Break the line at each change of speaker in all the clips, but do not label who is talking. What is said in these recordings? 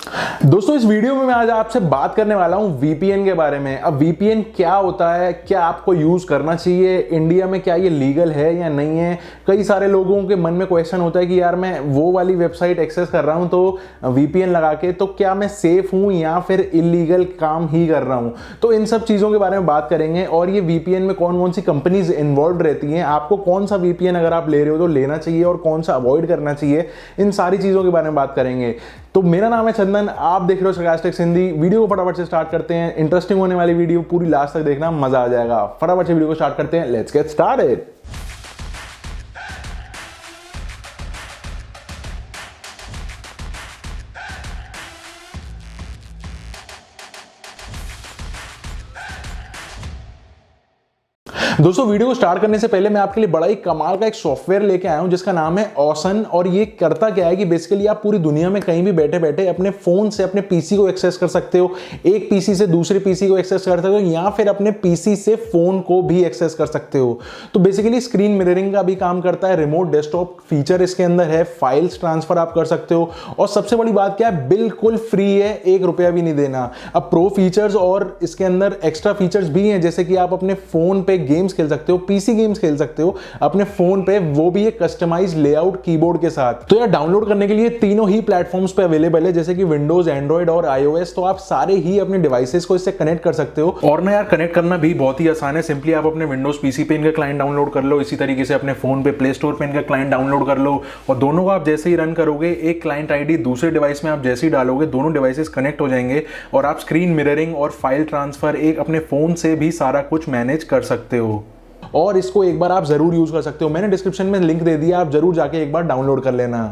दोस्तों इस वीडियो में मैं आज आपसे बात करने वाला हूं वीपीएन के बारे में। अब वीपीएन क्या होता है, क्या आपको यूज करना चाहिए, इंडिया में क्या ये लीगल है या नहीं है। कई सारे लोगों के मन में क्वेश्चन होता है कि यार मैं वो वाली वेबसाइट एक्सेस कर रहा हूं तो वीपीएन लगा के, तो क्या मैं सेफ हूं या फिर इलीगल काम ही कर रहा हूं। तो इन सब चीजों के बारे में बात करेंगे और ये वीपीएन में कौन कौन सी कंपनीज इन्वॉल्व रहती हैं, आपको कौन सा वीपीएन अगर आप ले रहे हो तो लेना चाहिए और कौन सा अवॉइड करना चाहिए, इन सारी चीजों के बारे में बात करेंगे। तो मेरा नाम है चंदन, आप देख रहे हो सरकास्टिक्स हिंदी। वीडियो को फटाफट से स्टार्ट करते हैं। इंटरेस्टिंग होने वाली वीडियो, पूरी लास्ट तक देखना, मजा आ जाएगा। फटाफट से वीडियो को स्टार्ट करते हैं। Let's get started. दोस्तों वीडियो को स्टार्ट करने से पहले मैं आपके लिए बड़ा ही कमाल का एक सॉफ्टवेयर लेके आया हूं जिसका नाम है ऑसन। और ये करता क्या है कि बेसिकली आप पूरी दुनिया में कहीं भी बैठे बैठे अपने फोन से अपने पीसी को एक्सेस कर सकते हो, एक पीसी से दूसरे पीसी को एक्सेस कर सकते हो या फिर अपने पीसी से फोन को भी एक्सेस कर सकते हो। तो बेसिकली स्क्रीन मिररिंग का भी काम करता है, रिमोट डेस्कटॉप फीचर इसके अंदर है, फाइल्स ट्रांसफर आप कर सकते हो और सबसे बड़ी बात क्या है, बिल्कुल फ्री है, ₹1 भी नहीं देना। अब प्रो फीचर्स और इसके अंदर एक्स्ट्रा फीचर्स भी हैं, जैसे कि आप अपने फोन पे गेम्स खेल सकते हो, पीसी गेम्स खेल सकते हो अपने फोन पे, वो भी एक कस्टमाइज्ड लेआउट कीबोर्ड के साथ। तो यार डाउनलोड करने के लिए तीनों ही प्लेटफॉर्म्स पे अवेलेबल है, जैसे कि विंडोज, एंड्रॉइड और आईओएस। तो आप सारे ही अपने डिवाइसेस को इससे कनेक्ट कर सकते हो। और ना यार कनेक्ट करना भी बहुत ही आसान है। सिंपली आप अपने विंडोज पीसी पे इनका क्लाइंट डाउनलोड कर लो, इसी तरीके से अपने फोन पे प्ले स्टोर पे इनका क्लाइंट डाउनलोड कर लो और दोनों को आप जैसे ही रन करोगे, एक क्लाइंट आईडी दूसरे डिवाइस में आप जैसे ही डालोगे, दोनों डिवाइसेस कनेक्ट हो जाएंगे और आप स्क्रीन मिररिंग और फाइल ट्रांसफर एक अपने फोन से भी सारा कुछ मैनेज कर सकते हो। और इसको एक बार आप जरूर यूज कर सकते हो, मैंने डिस्क्रिप्शन में लिंक दे दिया, आप जरूर जाके एक बार डाउनलोड कर लेना।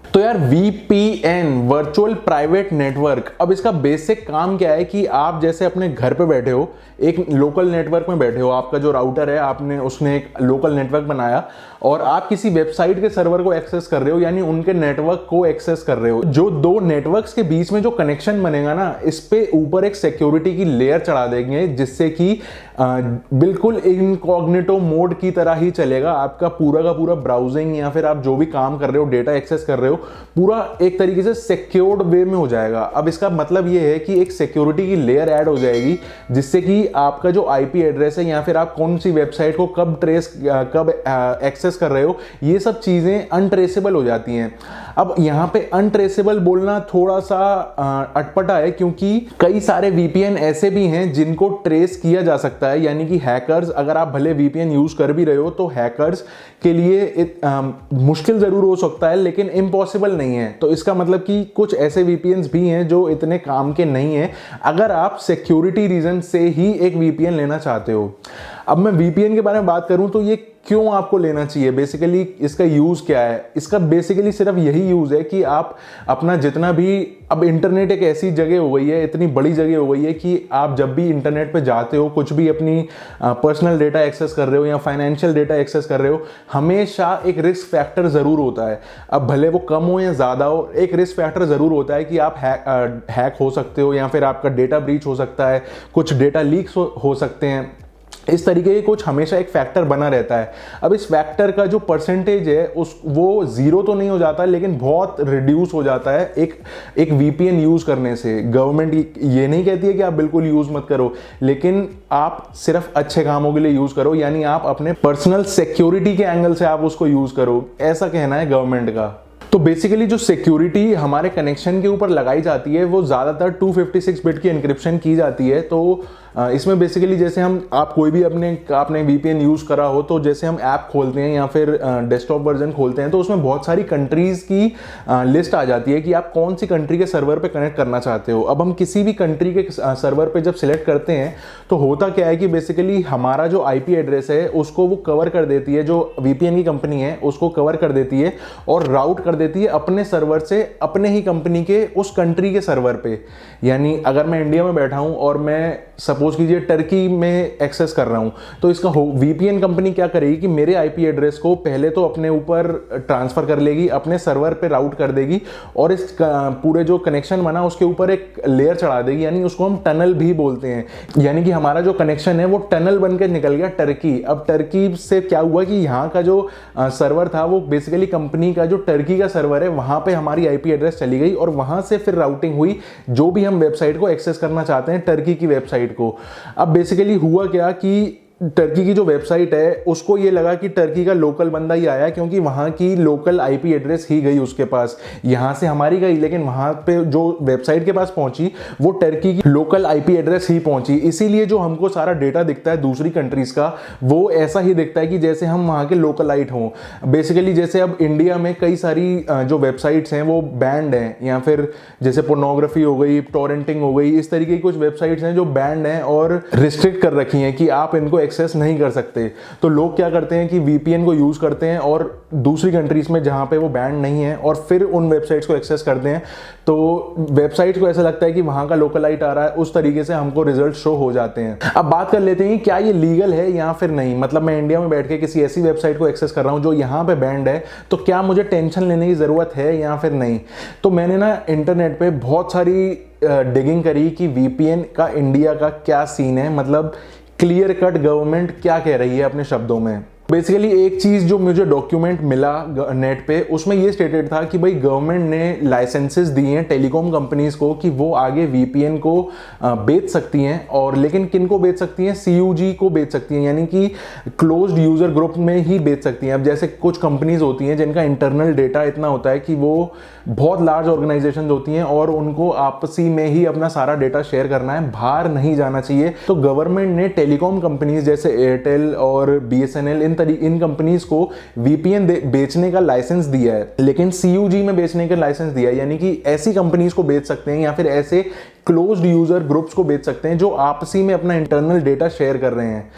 तो यार वीपीएन, वर्चुअल प्राइवेट नेटवर्क, अब इसका बेसिक काम क्या है कि आप जैसे अपने घर पे बैठे हो, एक लोकल नेटवर्क में बैठे हो, आपका जो राउटर है आपने उसने एक लोकल नेटवर्क बनाया और आप किसी वेबसाइट के सर्वर को एक्सेस कर रहे हो, यानी उनके नेटवर्क को एक्सेस कर रहे हो। जो दो नेटवर्क्स के बीच में जो कनेक्शन बनेगा ना, इस पे ऊपर एक सिक्योरिटी की लेयर चढ़ा देंगे जिससे कि बिल्कुल इनकॉग्निटो मोड की तरह ही चलेगा आपका पूरा का पूरा ब्राउजिंग या फिर आप जो भी काम कर रहे हो, डेटा एक्सेस कर रहे हो, पूरा एक तरीके से सिक्योर्ड वे में हो जाएगा। अब इसका मतलब ये है कि एक सिक्योरिटी की लेयर ऐड हो जाएगी जिससे कि आपका जो आईपी एड्रेस है या फिर आप कौन सी वेबसाइट को कब एक्सेस कर रहे हो, ये सब चीजें अनट्रेसेबल हो जाती हैं। अब यहाँ पे अनट्रेसेबल बोलना थोड़ा सा अटपटा है, क्योंकि कई सारे वीपीएन ऐसे भी हैं जिनको ट्रेस किया जा सकता है, यानी कि हैकर्स, अगर आप भले वीपीएन यूज कर भी रहे हो तो हैकर्स के लिए मुश्किल जरूर हो सकता है लेकिन इम्पॉसिबल नहीं है। तो इसका मतलब कि कुछ ऐसे वीपीएन्स भी हैं जो इतने काम के नहीं हैं अगर आप सिक्योरिटी रीजन से ही एक वीपीएन लेना चाहते हो। अब मैं वीपीएन के बारे में बात करूं तो ये क्यों आपको लेना चाहिए, बेसिकली इसका यूज क्या है। इसका बेसिकली सिर्फ यही यूज है कि आप अपना जितना भी, अब इंटरनेट एक ऐसी जगह हो गई है, इतनी बड़ी जगह हो गई है कि आप जब भी इंटरनेट पे जाते हो, कुछ भी अपनी पर्सनल डेटा एक्सेस कर रहे हो या फाइनेंशियल डेटा एक्सेस कर रहे हो, हमेशा एक रिस्क फैक्टर जरूर होता है। अब भले वो कम हो या ज्यादा हो, एक रिस्क फैक्टर जरूर होता है कि आप हैक हो सकते हो या फिर आपका डेटा ब्रीच हो सकता है, कुछ डेटा लीक्स हो सकते हैं, इस तरीके के कुछ हमेशा एक फैक्टर बना रहता है। अब इस फैक्टर का जो परसेंटेज है वो जीरो तो नहीं हो जाता लेकिन बहुत रिड्यूस हो जाता है एक वीपीएन यूज करने से। गवर्नमेंट ये नहीं कहती है कि आप बिल्कुल यूज मत करो, लेकिन आप सिर्फ अच्छे कामों के लिए यूज करो, यानी आप अपने पर्सनल सिक्योरिटी के एंगल से आप उसको यूज करो, ऐसा कहना है गवर्नमेंट का। तो बेसिकली जो सिक्योरिटी हमारे कनेक्शन के ऊपर लगाई जाती है वो ज़्यादातर 256 बिट की एन्क्रिप्शन की जाती है। तो इसमें बेसिकली जैसे आप कोई भी आपने वीपीएन यूज़ करा हो, तो जैसे हम ऐप खोलते हैं या फिर डेस्कटॉप वर्जन खोलते हैं तो उसमें बहुत सारी कंट्रीज़ की लिस्ट आ जाती है कि आप कौन सी कंट्री के सर्वर पे कनेक्ट करना चाहते हो। अब हम किसी भी कंट्री के सर्वर पे जब सिलेक्ट करते हैं तो होता क्या है कि बेसिकली हमारा जो आईपी एड्रेस है उसको वो कवर कर देती है, जो वीपीएन की कंपनी है उसको कवर कर देती है और राउट कर देती है अपने सर्वर से अपने ही कंपनी के उस कंट्री के सर्वर पे। यानी अगर मैं इंडिया में बैठा हूं और मैं सपोज कीजिए टर्की में एक्सेस कर रहा हूं, तो इसका वीपीएन कंपनी क्या करेगी कि मेरे आईपी एड्रेस को पहले तो अपने ऊपर ट्रांसफर कर लेगी, अपने सर्वर पे राउट कर देगी और इस पूरे जो कनेक्शन बना उसके ऊपर एक लेयर चढ़ा देगी, यानी उसको हम टनल भी बोलते हैं। यानी कि हमारा जो कनेक्शन है वो टनल बनकर निकल गया टर्की। अब टर्की से क्या हुआ कि यहाँ का जो सर्वर था वो बेसिकली कंपनी का जो टर्की का सर्वर है वहां पे हमारी आईपी एड्रेस चली गई और वहां से फिर राउटिंग हुई जो भी हम वेबसाइट को एक्सेस करना चाहते हैं, टर्की की वेबसाइट को। अब बेसिकली हुआ क्या कि टर्की की जो वेबसाइट है उसको ये लगा कि टर्की का लोकल बंदा ही आया, क्योंकि वहां की लोकल आईपी एड्रेस ही गई उसके पास, यहां से हमारी गई लेकिन वहां पे जो वेबसाइट के पास पहुंची वो टर्की की लोकल आईपी एड्रेस ही पहुंची। इसीलिए जो हमको सारा डेटा दिखता है दूसरी कंट्रीज का वो ऐसा ही दिखता है कि जैसे हम वहां के लोकलाइट हों। बेसिकली जैसे अब इंडिया में कई सारी जो वेबसाइट्स हैं वो बैंड हैं, या फिर जैसे पोर्नोग्राफी हो गई, टॉरेंटिंग हो गई, इस तरीके की कुछ वेबसाइट्स हैं जो बैंड हैं और रिस्ट्रिक्ट कर रखी हैं कि आप इनको एक्सेस नहीं कर सकते। तो लोग क्या करते हैं कि वीपीएन को यूज करते हैं और दूसरी कंट्रीज में जहां पे वो बैंड नहीं है और फिर उन वेबसाइट्स को एक्सेस करते हैं। तो वेबसाइट्स को ऐसा लगता है कि वहां का लोकलाइट आ रहा है, उस तरीके से हमको रिजल्ट शो हो जाते हैं। अब बात कर लेते हैं क्या ये लीगल है या फिर नहीं। मतलब मैं इंडिया में बैठ के किसी ऐसी वेबसाइट को एक्सेस कर रहा हूं जो यहां पे बैंड है, तो क्या मुझे टेंशन लेने की जरूरत है या फिर नहीं। तो मैंने ना इंटरनेट पे बहुत सारी डिगिंग करी कि वीपीएन का इंडिया का क्या सीन है, मतलब क्लियर कट गवर्नमेंट क्या कह रही है अपने शब्दों में। बेसिकली एक चीज जो मुझे डॉक्यूमेंट मिला नेट पे उसमें ये स्टेटेड था कि भाई गवर्नमेंट ने लाइसेंसेस दिए हैं टेलीकॉम कंपनीज को कि वो आगे वीपीएन को बेच सकती हैं, और लेकिन किन को बेच सकती हैं, सीयूजी को बेच सकती हैं, यानी कि क्लोज्ड यूजर ग्रुप में ही बेच सकती हैं। अब जैसे कुछ कंपनीज होती हैं जिनका इंटरनल डेटा इतना होता है कि वो बहुत लार्ज ऑर्गेनाइजेशन होती हैं और उनको आपसी में ही अपना सारा डेटा शेयर करना है, बाहर नहीं जाना चाहिए। तो गवर्नमेंट ने टेलीकॉम कंपनीज जैसे एयरटेल और बीएसएनएल इन कंपनीज को वीपीएन बेचने का लाइसेंस दिया है, लेकिन सीयूजी में बेचने का लाइसेंस दिया है, यानी कि ऐसी कंपनीज को बेच सकते हैं या फिर ऐसे क्लोज्ड यूजर ग्रुप्स को बेच सकते हैं जो आपसी में अपना इंटरनल डेटा शेयर कर रहे हैं।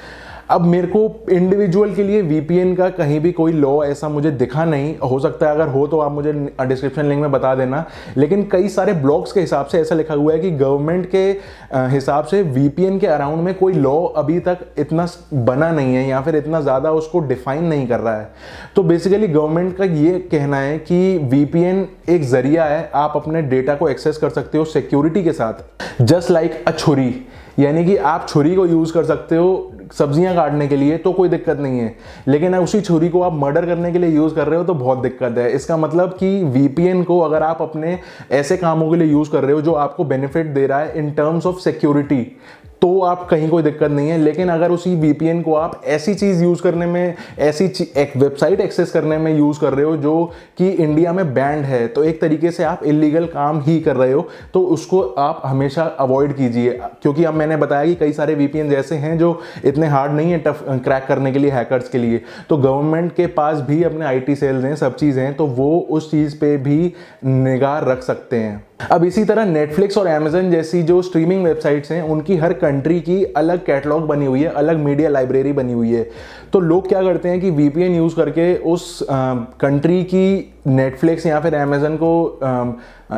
अब मेरे को इंडिविजुअल के लिए वीपीएन का कहीं भी कोई लॉ ऐसा मुझे दिखा नहीं, हो सकता है अगर हो तो आप मुझे डिस्क्रिप्शन लिंक में बता देना, लेकिन कई सारे ब्लॉग्स के हिसाब से ऐसा लिखा हुआ है कि गवर्नमेंट के हिसाब से वीपीएन के अराउंड में कोई लॉ अभी तक इतना बना नहीं है या फिर इतना ज़्यादा उसको डिफाइन नहीं कर रहा है। तो बेसिकली गवर्नमेंट का ये कहना है कि वीपीएन एक जरिया है, आप अपने डेटा को एक्सेस कर सकते हो सिक्योरिटी के साथ, जस्ट लाइक अ छुरी। यानी कि आप छुरी को यूज कर सकते हो सब्जियां काटने के लिए तो कोई दिक्कत नहीं है, लेकिन उसी छुरी को आप मर्डर करने के लिए यूज कर रहे हो तो बहुत दिक्कत है। इसका मतलब कि वीपीएन को अगर आप अपने ऐसे कामों के लिए यूज कर रहे हो जो आपको बेनिफिट दे रहा है इन टर्म्स ऑफ सिक्योरिटी, तो आप कहीं कोई दिक्कत नहीं है। लेकिन अगर उसी वीपीएन को आप ऐसी चीज यूज करने में, ऐसी एक वेबसाइट एक्सेस करने में यूज कर रहे हो जो कि इंडिया में बैंड है, तो एक तरीके से आप इलीगल काम ही कर रहे हो, तो उसको आप हमेशा अवॉइड कीजिए। क्योंकि अब मैंने बताया कि कई सारे वीपीएन ऐसे हैं जो इतने हार्ड नहीं है टफ क्रैक करने के लिए हैकर्स के लिए, तो गवर्नमेंट के पास भी अपने आईटी सेल्स हैं, सब चीज़ हैं, तो वो उस चीज़ पे भी निगाह रख सकते हैं। अब इसी तरह नेटफ्लिक्स और अमेज़न जैसी जो स्ट्रीमिंग वेबसाइट्स हैं उनकी हर कंट्री की अलग कैटलॉग बनी हुई है, अलग मीडिया लाइब्रेरी बनी हुई है। तो लोग क्या करते हैं कि वीपीएन यूज़ करके उस कंट्री की नेटफ्लिक्स या फिर अमेज़न को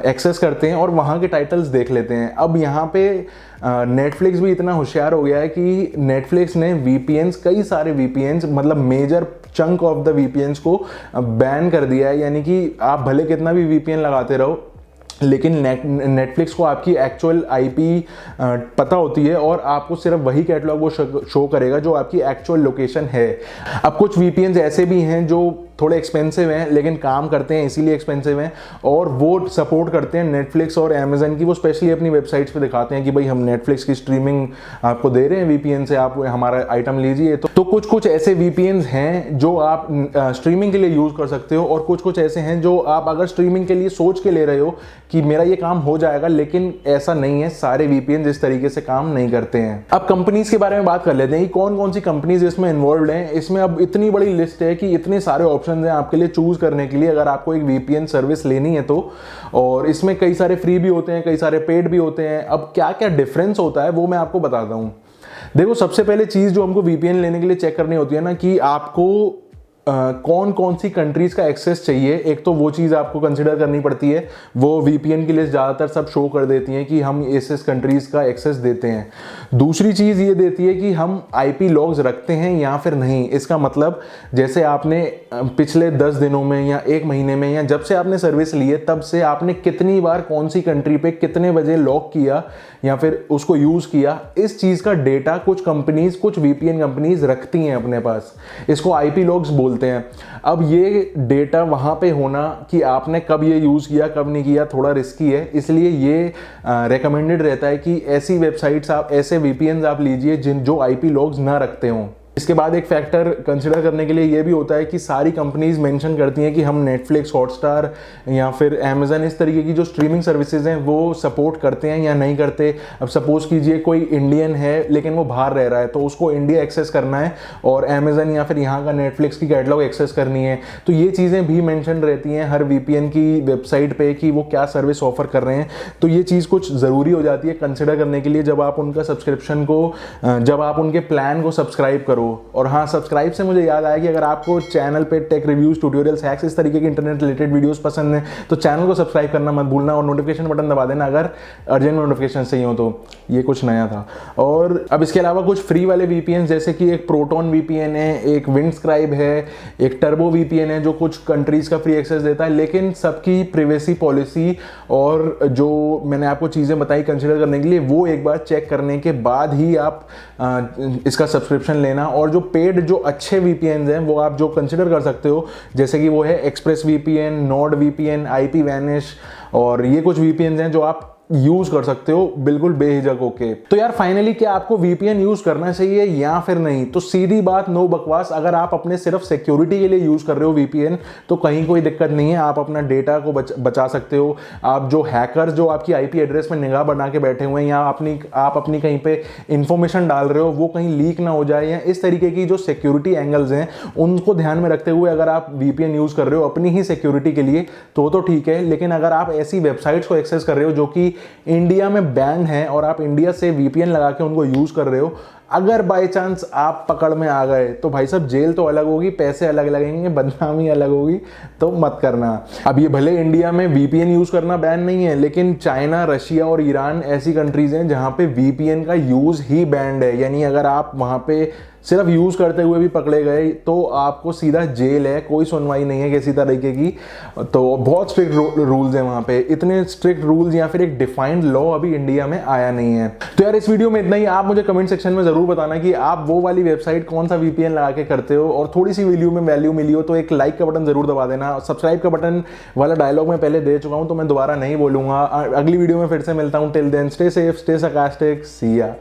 एक्सेस करते हैं और वहाँ के टाइटल्स देख लेते हैं। अब यहाँ पे नेटफ्लिक्स भी इतना होशियार हो गया है कि नेटफ्लिक्स ने वीपीएन्स, कई सारे वीपीएन्स, मतलब मेजर चंक ऑफ द वीपीएन्स को बैन कर दिया है। यानी कि आप भले कितना भी वीपीएन लगाते रहो, लेकिन नेटफ्लिक्स को आपकी एक्चुअल आईपी पता होती है और आपको सिर्फ वही कैटलॉग वो शो करेगा जो आपकी एक्चुअल लोकेशन है। अब कुछ वीपीएन्स ऐसे भी हैं जो थोड़े एक्सपेंसिव हैं लेकिन काम करते हैं इसीलिए एक्सपेंसिव हैं, और वो सपोर्ट करते हैं नेटफ्लिक्स और अमेज़न की। वो स्पेशली अपनी वेबसाइट्स पे दिखाते हैं कि भाई हम नेटफ्लिक्स की स्ट्रीमिंग आपको दे रहे हैं वीपीएन से, आप हमारा आइटम लीजिए। तो कुछ कुछ ऐसे वीपीएन्स हैं जो आप स्ट्रीमिंग के लिए यूज़ कर सकते हो, और कुछ कुछ ऐसे हैं जो आप अगर स्ट्रीमिंग के लिए सोच के ले रहे हो कि मेरा ये काम हो जाएगा, लेकिन ऐसा नहीं है। सारे वीपीएन इस तरीके से काम नहीं करते हैं। अब कंपनीज के बारे में बात कर लेते हैं कि कौन कौन सी कंपनीज इसमें इन्वॉल्व हैं। इसमें अब इतनी बड़ी लिस्ट है कि इतने सारे ऑप्शन हैं आपके लिए चूज करने के लिए अगर आपको एक वीपीएन सर्विस लेनी है तो। और इसमें कई सारे फ्री भी होते हैं, कई सारे पेड भी होते हैं। अब क्या क्या डिफरेंस होता है वो मैं आपको बताता हूं। देखो, सबसे पहले चीज जो हमको वीपीएन लेने के लिए चेक करनी होती है ना, कि आपको कौन कौन सी कंट्रीज का एक्सेस चाहिए, एक तो वो चीज़ आपको कंसिडर करनी पड़ती है। वो वीपीएन की लिस्ट ज़्यादातर सब शो कर देती हैं कि हम इस कंट्रीज़ का एक्सेस देते हैं। दूसरी चीज़ ये देती है कि हम आईपी लॉग्स रखते हैं या फिर नहीं। इसका मतलब जैसे आपने पिछले 10 दिनों में या 1 महीने में या जब से आपने सर्विस ली है तब से आपने कितनी बार कौन सी कंट्री पे कितने बजे लॉग किया या फिर उसको यूज़ किया, इस चीज़ का डेटा कुछ कंपनीज, कुछ वीपीएन कंपनीज रखती हैं अपने पास। इसको आईपी लॉग्स बोलते हैं। अब ये डेटा वहाँ पे होना कि आपने कब ये यूज़ किया कब नहीं किया थोड़ा रिस्की है, इसलिए ये रेकमेंडेड रहता है कि ऐसी वेबसाइट्स आप, ऐसे वीपीएन आप लीजिए जो आईपी लॉग्स ना रखते हों। इसके बाद एक फैक्टर कंसिडर करने के लिए ये भी होता है कि सारी कंपनीज मेंशन करती हैं कि हम नेटफ्लिक्स, हॉटस्टार या फिर अमेजन, इस तरीके की जो स्ट्रीमिंग सर्विसेज हैं वो सपोर्ट करते हैं या नहीं करते। अब सपोज कीजिए कोई इंडियन है लेकिन वो बाहर रह रहा है, तो उसको इंडिया एक्सेस करना है और अमेजन या फिर यहाँ का नेटफ्लिक्स की कैटलॉग एक्सेस करनी है, तो ये चीज़ें भी मेंशन रहती हैं हर वीपीएन की वेबसाइट पे कि वो क्या सर्विस ऑफर कर रहे हैं। तो ये चीज़ कुछ ज़रूरी हो जाती है कंसिडर करने के लिए जब आप उनका सब्सक्रिप्शन को, जब आप उनके प्लान को सब्सक्राइब करो। और हाँ, सब्सक्राइब से मुझे याद आया कि अगर आपको चैनल पे टेक रिव्यूज, ट्यूटोरियल्स, हैक्स, इस तरीके के इंटरनेट रिलेटेड वीडियोस पसंद हैं तो चैनल को सब्सक्राइब करना मत भूलना और नोटिफिकेशन बटन दबा देना अगर अर्जेंट नोटिफिकेशन चाहिए हो तो। ये कुछ नया था। और अब इसके अलावा कुछ फ्री वाले वीपीएन जैसे कि एक प्रोटोन वीपीएन है, एक विंडस्क्राइब है, एक टर्बो वीपीएन है जो कुछ कंट्रीज का फ्री एक्सेस देता है, लेकिन सबकी प्रिवेसी पॉलिसी और जो मैंने आपको चीज़ें बताई कंसिडर करने के लिए वो एक बार चेक करने के बाद ही आप इसका सब्सक्रिप्शन लेना। और जो पेड, जो अच्छे वीपीएन हैं वो आप जो कंसिडर कर सकते हो, जैसे कि वो है express VPN, Nord VPN, IP vanish, और ये कुछ वीपीएन हैं जो आप यूज कर सकते हो बिल्कुल बेहिचक होके। तो यार फाइनली क्या आपको वीपीएन यूज करना चाहिए या फिर नहीं? तो सीधी बात, नो बकवास। अगर आप अपने सिर्फ सिक्योरिटी के लिए यूज कर रहे हो वीपीएन तो कहीं कोई दिक्कत नहीं है, आप अपना डेटा को बचा सकते हो। आप जो हैकर्स जो आपकी आईपी एड्रेस में निगाह बना के बैठे हुए हैं या आप अपनी कहीं पे इंफॉर्मेशन डाल रहे हो वो कहीं लीक ना हो जाए, या इस तरीके की जो सिक्योरिटी एंगल्स हैं उनको ध्यान में रखते हुए अगर आप वीपीएन यूज कर रहे हो अपनी ही सिक्योरिटी के लिए तो ठीक है। लेकिन अगर आप ऐसी वेबसाइट्स को एक्सेस कर रहे हो जो कि इंडिया में बैन है और आप इंडिया से वीपीएन लगा के उनको यूज कर रहे हो, अगर बाय चांस आप पकड़ में आ गए तो भाई साहब जेल तो अलग होगी, पैसे अलग लगेंगे, बदनामी अलग होगी, तो मत करना। अब ये भले इंडिया में वीपीएन यूज करना बैन नहीं है, लेकिन चाइना, रशिया और ईरान ऐसी कंट्रीज हैं जहां पे वीपीएन का यूज ही बैंड है। यानी अगर आप वहां पे सिर्फ यूज करते हुए भी पकड़े गए तो आपको सीधा जेल है, कोई सुनवाई नहीं है किसी तरीके की। तो बहुत स्ट्रिक्ट रूल्स हैं वहां पे। इतने स्ट्रिक्ट रूल्स या फिर एक डिफाइंड लॉ अभी इंडिया में आया नहीं है। तो यार इस वीडियो में इतना ही। आप मुझे कमेंट सेक्शन में जरूर बताना कि आप वो वाली वेबसाइट कौन सा वीपीएन लगा के करते हो, और थोड़ी सी वीडियो में वैल्यू मिली हो तो एक लाइक का बटन जरूर दबा देना। सब्सक्राइब का बटन वाला डायलॉग मैं पहले दे चुका हूं तो मैं दोबारा नहीं बोलूंगा। अगली वीडियो में फिर से मिलता हूं। Till then stay safe, stay sarcastic, see या।